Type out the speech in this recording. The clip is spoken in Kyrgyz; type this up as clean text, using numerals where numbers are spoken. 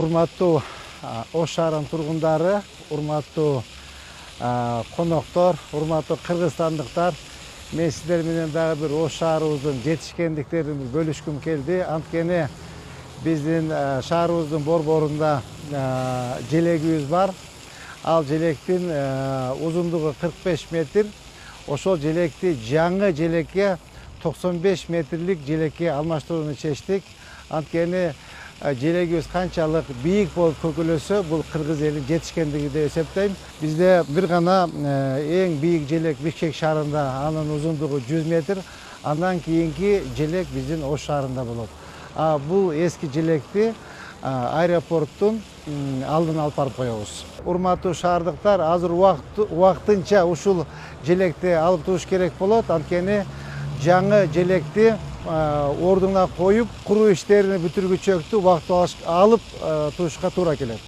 Урматтуу Ош шаарынын тургундары, урматтуу коноктор, урматтуу кыргызстандыктар, мен сиздер менен дагы бир Ош шаарыбыздын жетишкендиктерин бөлүшкүм келди. Анткени биздин шаарыбыздын борборунда желегибиз бар. Ал желектин узундугу 45 метр. Ошол желекти жаңы желекке 95 метрлик желекке алмаштырууну чечтик. Анткени желегибиз канчалык бийик болуп көкөлөсө, бул кыргыз элинин жетишкендиги деп эсептейм. Бизде бир гана эң бийик желек Бишкек шаарында, анын узундугу 100 метр. Андан кийинки желек биздин Ош шаарында болот. Бул эски желекти аэропорттун алдына алып барып коебуз. Урматтуу шаардыктар, азыр убактынча ушул желекти алып туруш керек болот. Анткени жаңы желекти ордуна коюп, куруу иштерин бүтүргүчө убакыт алып турушка туура келет.